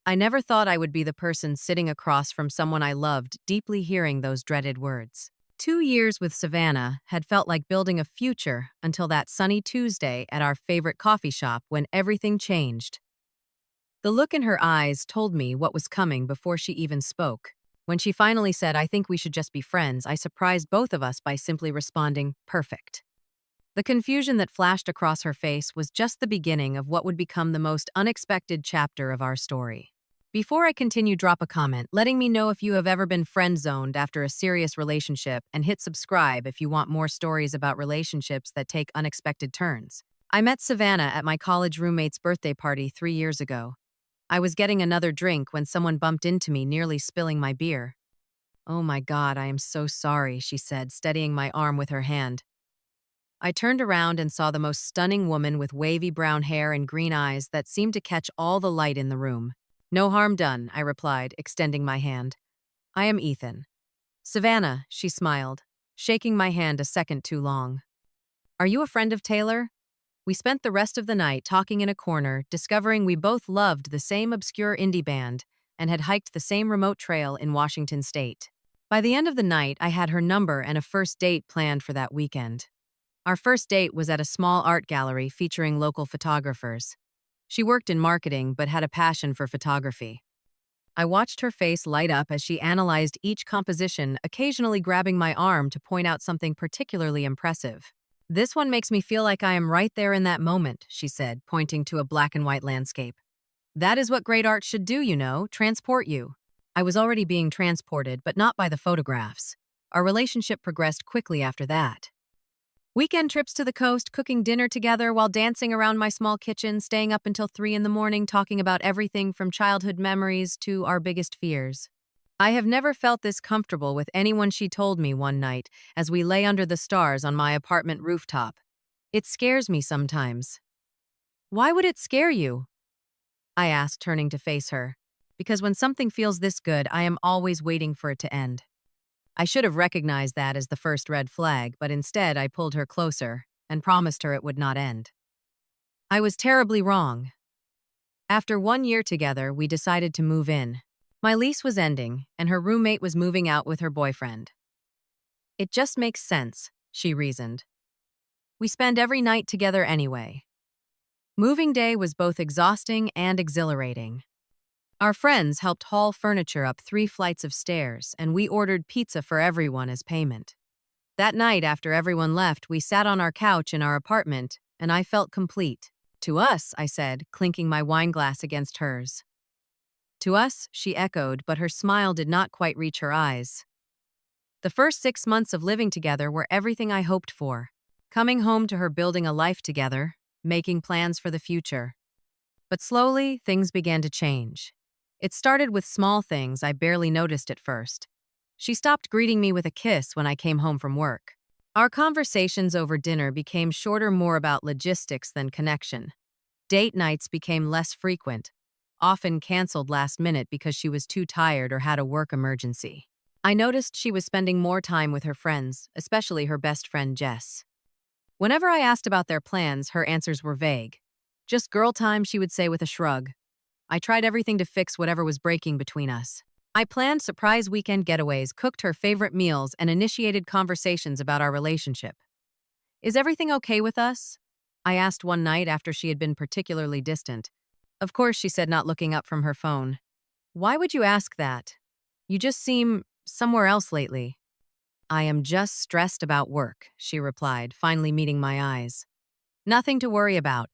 I never thought I would be the person sitting across from someone I loved, deeply hearing those dreaded words. 2 years with Savannah had felt like building a future until that sunny Tuesday at our favorite coffee shop when everything changed. The look in her eyes told me what was coming before she even spoke. When she finally said, "I think we should just be friends," I surprised both of us by simply responding, "Perfect." The confusion that flashed across her face was just the beginning of what would become the most unexpected chapter of our story. Before I continue, drop a comment letting me know if you have ever been friend-zoned after a serious relationship, and hit subscribe if you want more stories about relationships that take unexpected turns. I met Savannah at my college roommate's birthday party 3 years ago. I was getting another drink when someone bumped into me, nearly spilling my beer. "Oh my God, I am so sorry," she said, steadying my arm with her hand. I turned around and saw the most stunning woman with wavy brown hair and green eyes that seemed to catch all the light in the room. "No harm done," I replied, extending my hand. "I am Ethan." "Savannah," she smiled, shaking my hand a second too long. "Are you a friend of Taylor?" We spent the rest of the night talking in a corner, discovering we both loved the same obscure indie band and had hiked the same remote trail in Washington state. By the end of the night, I had her number and a first date planned for that weekend. Our first date was at a small art gallery featuring local photographers. She worked in marketing but had a passion for photography. I watched her face light up as she analyzed each composition, occasionally grabbing my arm to point out something particularly impressive. "This one makes me feel like I am right there in that moment," she said, pointing to a black and white landscape. "That is what great art should do, transport you." I was already being transported, but not by the photographs. Our relationship progressed quickly after that. Weekend trips to the coast, cooking dinner together while dancing around my small kitchen, staying up until 3 in the morning talking about everything from childhood memories to our biggest fears. "I have never felt this comfortable with anyone," she told me one night as we lay under the stars on my apartment rooftop. "It scares me sometimes." "Why would it scare you?" I asked, turning to face her. "Because when something feels this good, I am always waiting for it to end." I should have recognized that as the first red flag, but instead I pulled her closer and promised her it would not end. I was terribly wrong. After 1 year together, we decided to move in. My lease was ending, and her roommate was moving out with her boyfriend. "It just makes sense," she reasoned. "We spend every night together anyway." Moving day was both exhausting and exhilarating. Our friends helped haul furniture up 3 flights of stairs, and we ordered pizza for everyone as payment. That night, after everyone left, we sat on our couch in our apartment, and I felt complete. "To us," I said, clinking my wine glass against hers. "To us," she echoed, but her smile did not quite reach her eyes. The first 6 months of living together were everything I hoped for. Coming home to her, building a life together, making plans for the future. But slowly, things began to change. It started with small things I barely noticed at first. She stopped greeting me with a kiss when I came home from work. Our conversations over dinner became shorter, more about logistics than connection. Date nights became less frequent, often canceled last minute because she was too tired or had a work emergency. I noticed she was spending more time with her friends, especially her best friend Jess. Whenever I asked about their plans, her answers were vague. "Just girl time," she would say with a shrug. I tried everything to fix whatever was breaking between us. I planned surprise weekend getaways, cooked her favorite meals, and initiated conversations about our relationship. "Is everything okay with us?" I asked one night after she had been particularly distant. "Of course," she said, not looking up from her phone. "Why would you ask that? You just seem somewhere else lately." "I am just stressed about work," she replied, finally meeting my eyes. Nothing to worry about,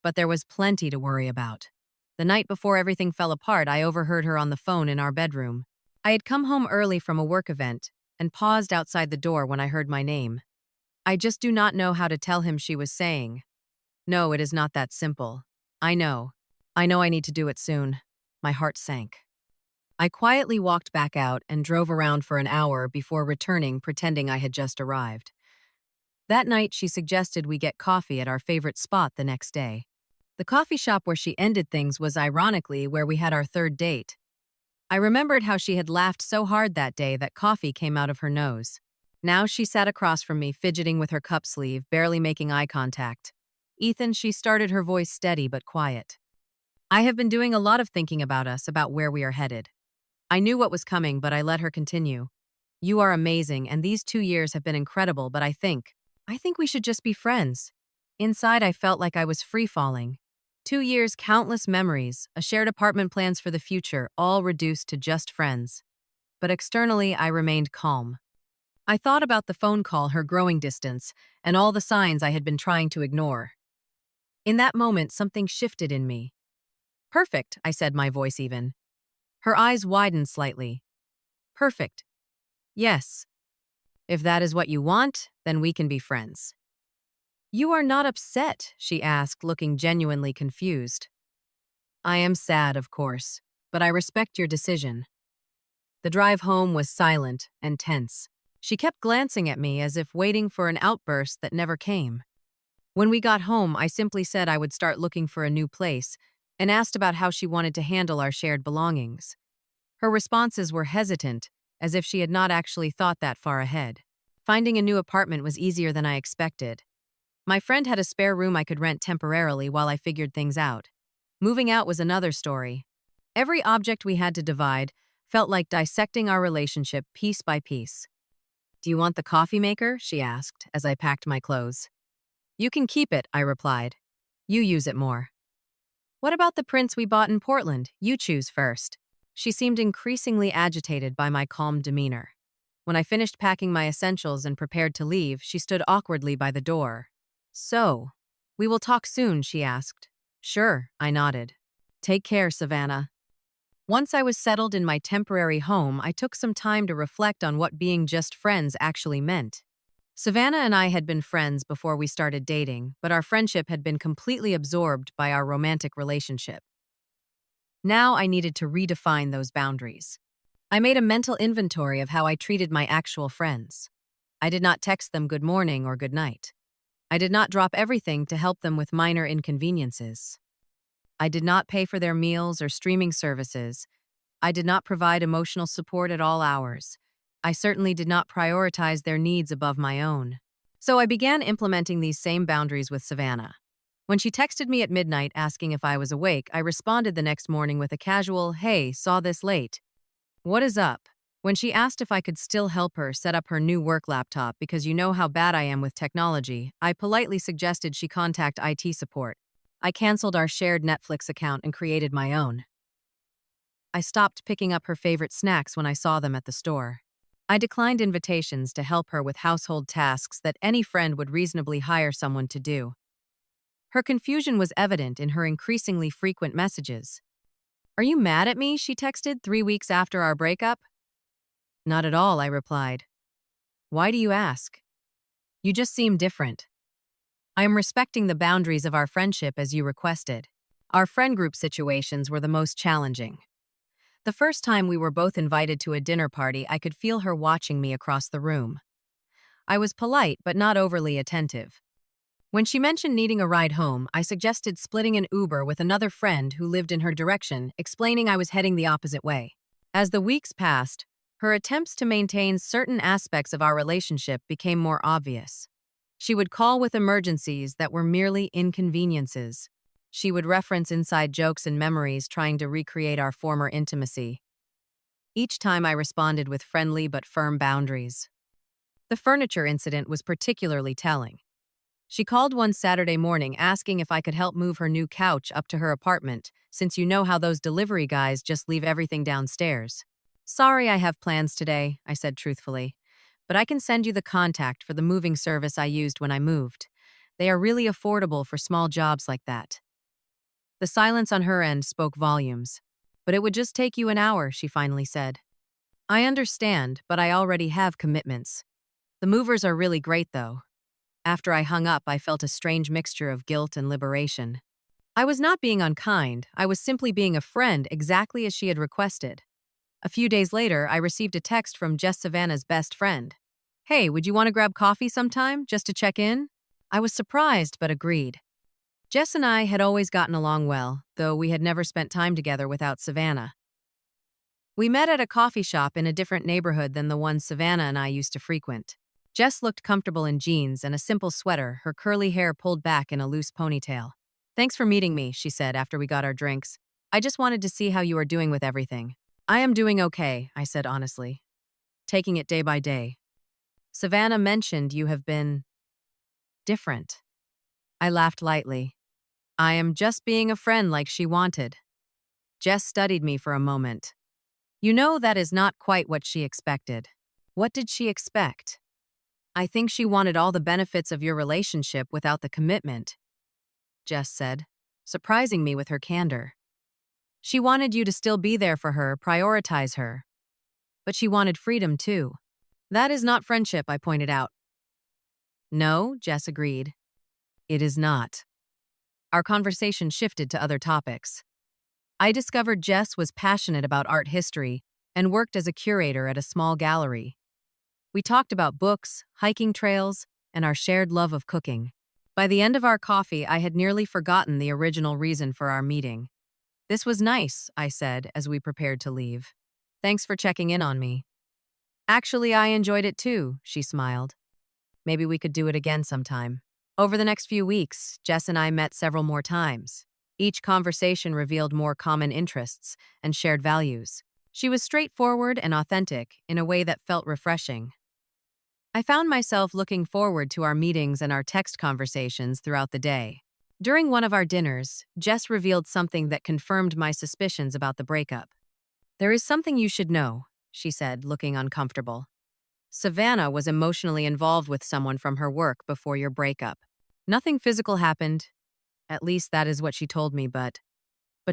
but there was plenty to worry about. The night before everything fell apart, I overheard her on the phone in our bedroom. I had come home early from a work event and paused outside the door when I heard my name. "I just do not know how to tell him," she was saying. "No, it is not that simple. I know. I know I need to do it soon." My heart sank. I quietly walked back out and drove around for an hour before returning, pretending I had just arrived. That night, she suggested we get coffee at our favorite spot the next day. The coffee shop where she ended things was ironically where we had our third date. I remembered how she had laughed so hard that day that coffee came out of her nose. Now she sat across from me, fidgeting with her cup sleeve, barely making eye contact. "Ethan," she started, her voice steady but quiet. I have been doing a lot of thinking about us, about where we are headed. I knew what was coming, but I let her continue. You are amazing, and these 2 years have been incredible, but I think we should just be friends. Inside, I felt like I was free falling. 2 years, countless memories, a shared apartment, plans for the future, all reduced to just friends. But externally, I remained calm. I thought about the phone call, her growing distance, and all the signs I had been trying to ignore. In that moment, something shifted in me. Perfect, I said, my voice even. Her eyes widened slightly. Perfect. Yes. If that is what you want, then we can be friends. You are not upset, she asked, looking genuinely confused. I am sad, of course, but I respect your decision. The drive home was silent and tense. She kept glancing at me as if waiting for an outburst that never came. When we got home, I simply said I would start looking for a new place and asked about how she wanted to handle our shared belongings. Her responses were hesitant, as if she had not actually thought that far ahead. Finding a new apartment was easier than I expected. My friend had a spare room I could rent temporarily while I figured things out. Moving out was another story. Every object we had to divide felt like dissecting our relationship piece by piece. Do you want the coffee maker? She asked as I packed my clothes. You can keep it, I replied. You use it more. What about the prints we bought in Portland? You choose first. She seemed increasingly agitated by my calm demeanor. When I finished packing my essentials and prepared to leave, she stood awkwardly by the door. So, we will talk soon, she asked. Sure, I nodded. Take care, Savannah. Once I was settled in my temporary home, I took some time to reflect on what being just friends actually meant. Savannah and I had been friends before we started dating, but our friendship had been completely absorbed by our romantic relationship. Now I needed to redefine those boundaries. I made a mental inventory of how I treated my actual friends. I did not text them good morning or good night. I did not drop everything to help them with minor inconveniences. I did not pay for their meals or streaming services. I did not provide emotional support at all hours. I certainly did not prioritize their needs above my own. So I began implementing these same boundaries with Savannah. When she texted me at midnight asking if I was awake, I responded the next morning with a casual, "Hey, saw this late. What is up?" When she asked if I could still help her set up her new work laptop because you know how bad I am with technology, I politely suggested she contact IT support. I canceled our shared Netflix account and created my own. I stopped picking up her favorite snacks when I saw them at the store. I declined invitations to help her with household tasks that any friend would reasonably hire someone to do. Her confusion was evident in her increasingly frequent messages. Are you mad at me? She texted 3 weeks after our breakup. Not at all, I replied. Why do you ask? You just seem different. I am respecting the boundaries of our friendship as you requested. Our friend group situations were the most challenging. The first time we were both invited to a dinner party, I could feel her watching me across the room. I was polite, but not overly attentive. When she mentioned needing a ride home, I suggested splitting an Uber with another friend who lived in her direction, explaining I was heading the opposite way. As the weeks passed, her attempts to maintain certain aspects of our relationship became more obvious. She would call with emergencies that were merely inconveniences. She would reference inside jokes and memories trying to recreate our former intimacy. Each time I responded with friendly but firm boundaries. The furniture incident was particularly telling. She called one Saturday morning asking if I could help move her new couch up to her apartment, since you know how those delivery guys just leave everything downstairs. Sorry, I have plans today, I said truthfully, but I can send you the contact for the moving service I used when I moved. They are really affordable for small jobs like that. The silence on her end spoke volumes. But it would just take you an hour, she finally said. I understand, but I already have commitments. The movers are really great, though. After I hung up, I felt a strange mixture of guilt and liberation. I was not being unkind, I was simply being a friend exactly as she had requested. A few days later, I received a text from Savannah's best friend. Hey, would you want to grab coffee sometime, just to check in? I was surprised, but agreed. Jess and I had always gotten along well, though we had never spent time together without Savannah. We met at a coffee shop in a different neighborhood than the one Savannah and I used to frequent. Jess looked comfortable in jeans and a simple sweater, her curly hair pulled back in a loose ponytail. Thanks for meeting me, she said after we got our drinks. I just wanted to see how you are doing with everything. I am doing okay, I said honestly, taking it day by day. Savannah mentioned you have been different. I laughed lightly. I am just being a friend like she wanted. Jess studied me for a moment. You know that is not quite what she expected. What did she expect? I think she wanted all the benefits of your relationship without the commitment, Jess said, surprising me with her candor. She wanted you to still be there for her, prioritize her. But she wanted freedom too. That is not friendship, I pointed out. No, Jess agreed. It is not. Our conversation shifted to other topics. I discovered Jess was passionate about art history and worked as a curator at a small gallery. We talked about books, hiking trails, and our shared love of cooking. By the end of our coffee, I had nearly forgotten the original reason for our meeting. This was nice, I said as we prepared to leave. Thanks for checking in on me. Actually, I enjoyed it too, she smiled. Maybe we could do it again sometime. Over the next few weeks, Jess and I met several more times. Each conversation revealed more common interests and shared values. She was straightforward and authentic in a way that felt refreshing. I found myself looking forward to our meetings and our text conversations throughout the day. During one of our dinners, Jess revealed something that confirmed my suspicions about the breakup. There is something you should know, she said, looking uncomfortable. Savannah was emotionally involved with someone from her work before your breakup. Nothing physical happened. At least that is what she told me, but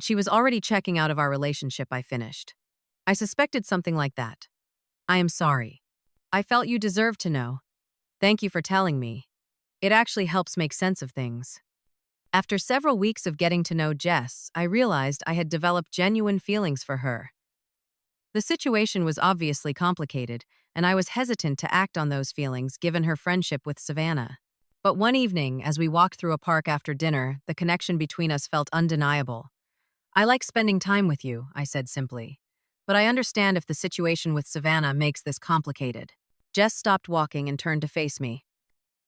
she was already checking out of our relationship, I finished. I suspected something like that. I am sorry. I felt you deserved to know. Thank you for telling me. It actually helps make sense of things. After several weeks of getting to know Jess, I realized I had developed genuine feelings for her. The situation was obviously complicated, and I was hesitant to act on those feelings given her friendship with Savannah. But one evening, as we walked through a park after dinner, the connection between us felt undeniable. I like spending time with you, I said simply. But I understand if the situation with Savannah makes this complicated. Jess stopped walking and turned to face me.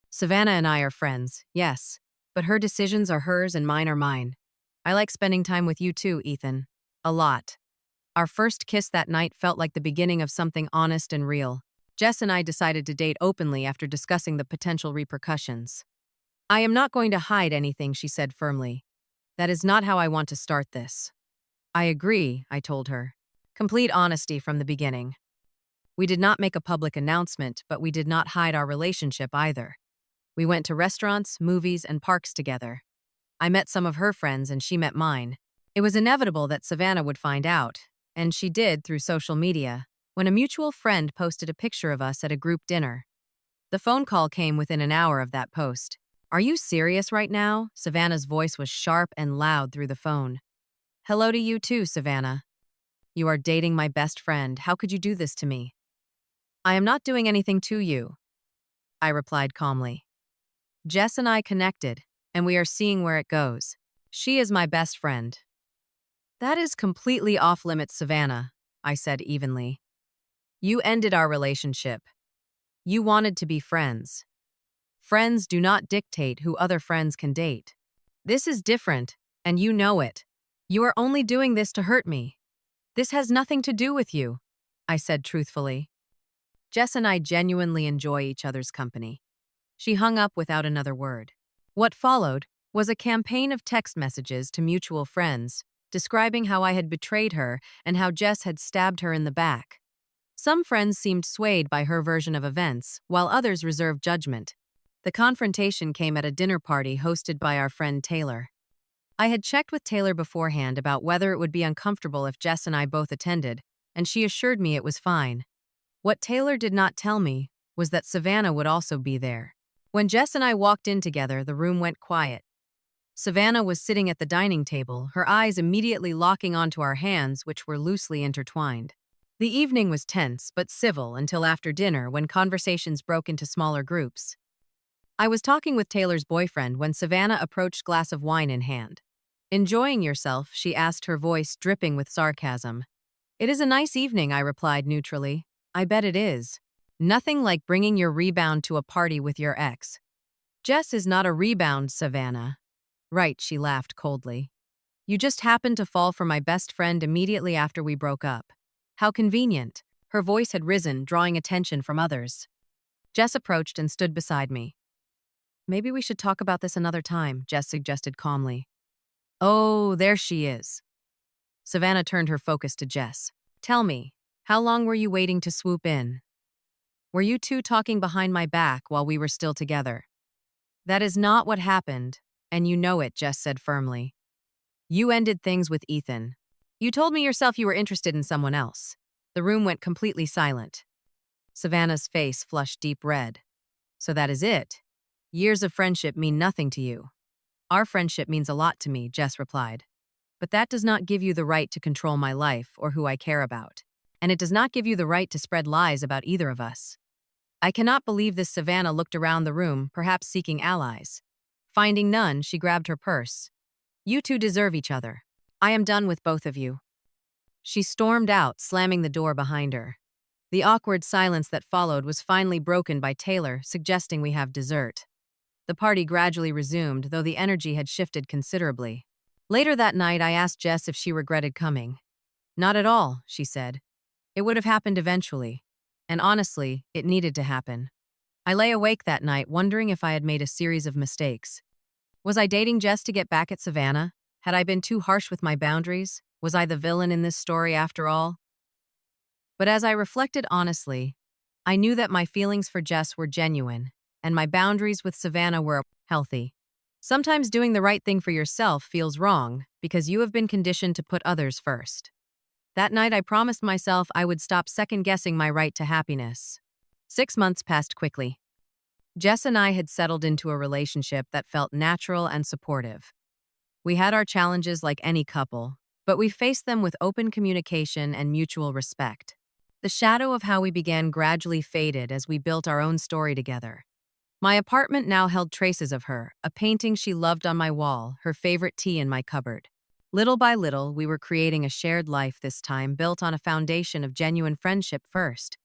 Savannah and I are friends, yes, but her decisions are hers and mine are mine. I like spending time with you too, Ethan. A lot. Our first kiss that night felt like the beginning of something honest and real. Jess and I decided to date openly after discussing the potential repercussions. I am not going to hide anything, she said firmly. That is not how I want to start this. I agree, I told her. Complete honesty from the beginning. We did not make a public announcement, but we did not hide our relationship either. We went to restaurants, movies, and parks together. I met some of her friends and she met mine. It was inevitable that Savannah would find out, and she did through social media, when a mutual friend posted a picture of us at a group dinner. The phone call came within an hour of that post. Are you serious right now? Savannah's voice was sharp and loud through the phone. Hello to you too, Savannah. You are dating my best friend. How could you do this to me? I am not doing anything to you, I replied calmly. Jess and I connected, and we are seeing where it goes. She is my best friend. That is completely off-limits, Savannah, I said evenly. You ended our relationship. You wanted to be friends. Friends do not dictate who other friends can date. This is different, and you know it. You are only doing this to hurt me. This has nothing to do with you, I said truthfully. Jess and I genuinely enjoy each other's company. She hung up without another word. What followed was a campaign of text messages to mutual friends, describing how I had betrayed her and how Jess had stabbed her in the back. Some friends seemed swayed by her version of events, while others reserved judgment. The confrontation came at a dinner party hosted by our friend Taylor. I had checked with Taylor beforehand about whether it would be uncomfortable if Jess and I both attended, and she assured me it was fine. What Taylor did not tell me was that Savannah would also be there. When Jess and I walked in together, the room went quiet. Savannah was sitting at the dining table, her eyes immediately locking onto our hands, which were loosely intertwined. The evening was tense but civil until after dinner, when conversations broke into smaller groups. I was talking with Taylor's boyfriend when Savannah approached, glass of wine in hand. Enjoying yourself, she asked, her voice dripping with sarcasm. It is a nice evening, I replied neutrally. I bet it is. Nothing like bringing your rebound to a party with your ex. Jess is not a rebound, Savannah. Right, she laughed coldly. You just happened to fall for my best friend immediately after we broke up. How convenient. Her voice had risen, drawing attention from others. Jess approached and stood beside me. Maybe we should talk about this another time, Jess suggested calmly. Oh, there she is. Savannah turned her focus to Jess. Tell me, how long were you waiting to swoop in? Were you two talking behind my back while we were still together? That is not what happened, and you know it, Jess said firmly. You ended things with Ethan. You told me yourself you were interested in someone else. The room went completely silent. Savannah's face flushed deep red. So that is it. Years of friendship mean nothing to you. Our friendship means a lot to me, Jess replied. But that does not give you the right to control my life or who I care about. And it does not give you the right to spread lies about either of us. I cannot believe this. Savannah looked around the room, perhaps seeking allies. Finding none, she grabbed her purse. You two deserve each other. I am done with both of you. She stormed out, slamming the door behind her. The awkward silence that followed was finally broken by Taylor, suggesting we have dessert. The party gradually resumed, though the energy had shifted considerably. Later that night, I asked Jess if she regretted coming. Not at all, she said. It would have happened eventually. And honestly, it needed to happen. I lay awake that night, wondering if I had made a series of mistakes. Was I dating Jess to get back at Savannah? Had I been too harsh with my boundaries? Was I the villain in this story after all? But as I reflected honestly, I knew that my feelings for Jess were genuine, and my boundaries with Savannah were healthy. Sometimes doing the right thing for yourself feels wrong because you have been conditioned to put others first. That night, I promised myself I would stop second-guessing my right to happiness. 6 months passed quickly. Jess and I had settled into a relationship that felt natural and supportive. We had our challenges like any couple, but we faced them with open communication and mutual respect. The shadow of how we began gradually faded as we built our own story together. My apartment now held traces of her, a painting she loved on my wall, her favorite tea in my cupboard. Little by little, we were creating a shared life this time built on a foundation of genuine friendship first.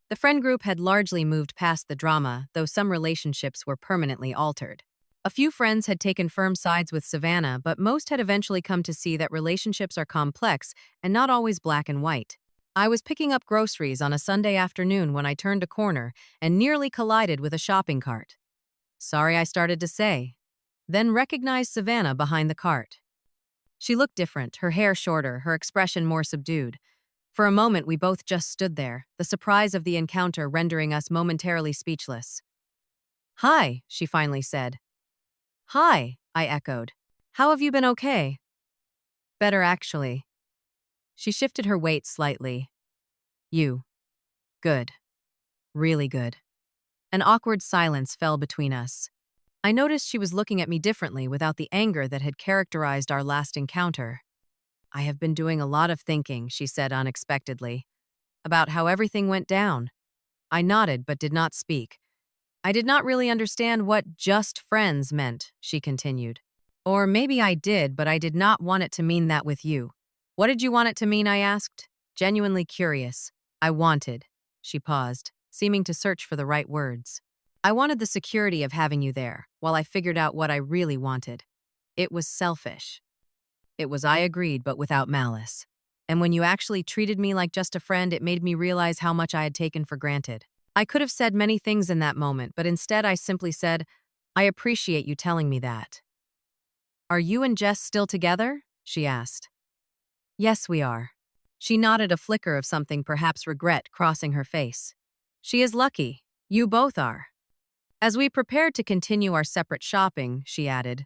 The friend group had largely moved past the drama, though some relationships were permanently altered. A few friends had taken firm sides with Savannah, but most had eventually come to see that relationships are complex and not always black and white. I was picking up groceries on a Sunday afternoon when I turned a corner and nearly collided with a shopping cart. Sorry, I started to say. Then recognized Savannah behind the cart. She looked different, her hair shorter, her expression more subdued. For a moment, we both just stood there, the surprise of the encounter rendering us momentarily speechless. Hi, she finally said. Hi, I echoed. How have you been? Okay? Better, actually. She shifted her weight slightly. You. Good. Really good. An awkward silence fell between us. I noticed she was looking at me differently without the anger that had characterized our last encounter. I have been doing a lot of thinking, she said unexpectedly, about how everything went down. I nodded but did not speak. I did not really understand what just friends meant, she continued. Or maybe I did, but I did not want it to mean that with you. What did you want it to mean? I asked, genuinely curious. I wanted. She paused, seeming to search for the right words. I wanted the security of having you there, while I figured out what I really wanted. It was selfish. It was, I agreed, but without malice. And when you actually treated me like just a friend, it made me realize how much I had taken for granted. I could have said many things in that moment, but instead I simply said, I appreciate you telling me that. Are you and Jess still together? She asked. Yes, we are. She nodded, a flicker of something, perhaps regret, crossing her face. She is lucky. You both are. As we prepared to continue our separate shopping, she added,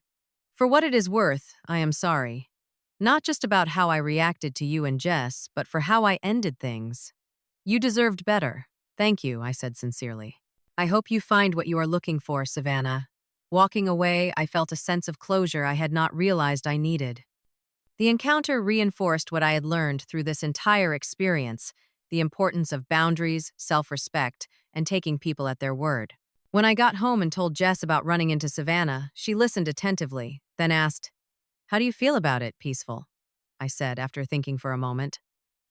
for what it is worth, I am sorry. Not just about how I reacted to you and Jess, but for how I ended things. You deserved better. Thank you, I said sincerely. I hope you find what you are looking for, Savannah. Walking away, I felt a sense of closure I had not realized I needed. The encounter reinforced what I had learned through this entire experience, the importance of boundaries, self-respect, and taking people at their word. When I got home and told Jess about running into Savannah, she listened attentively, then asked, How do you feel about it, Peaceful? I said after thinking for a moment.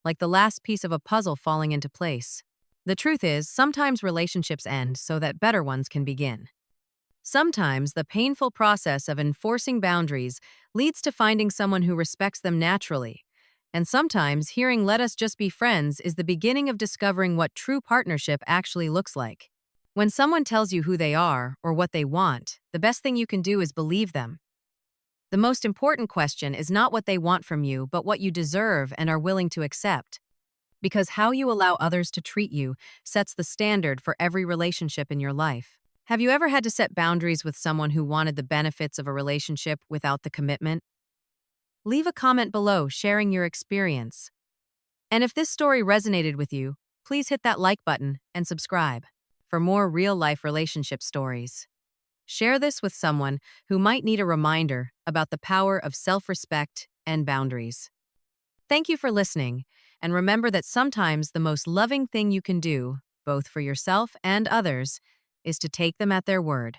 Like the last piece of a puzzle falling into place. The truth is, sometimes relationships end so that better ones can begin. Sometimes the painful process of enforcing boundaries leads to finding someone who respects them naturally. And sometimes hearing "let us just be friends" is the beginning of discovering what true partnership actually looks like. When someone tells you who they are or what they want, the best thing you can do is believe them. The most important question is not what they want from you, but what you deserve and are willing to accept. Because how you allow others to treat you sets the standard for every relationship in your life. Have you ever had to set boundaries with someone who wanted the benefits of a relationship without the commitment? Leave a comment below sharing your experience. And if this story resonated with you, please hit that like button and subscribe for more real-life relationship stories. Share this with someone who might need a reminder about the power of self-respect and boundaries. Thank you for listening, and remember that sometimes the most loving thing you can do, both for yourself and others, is to take them at their word.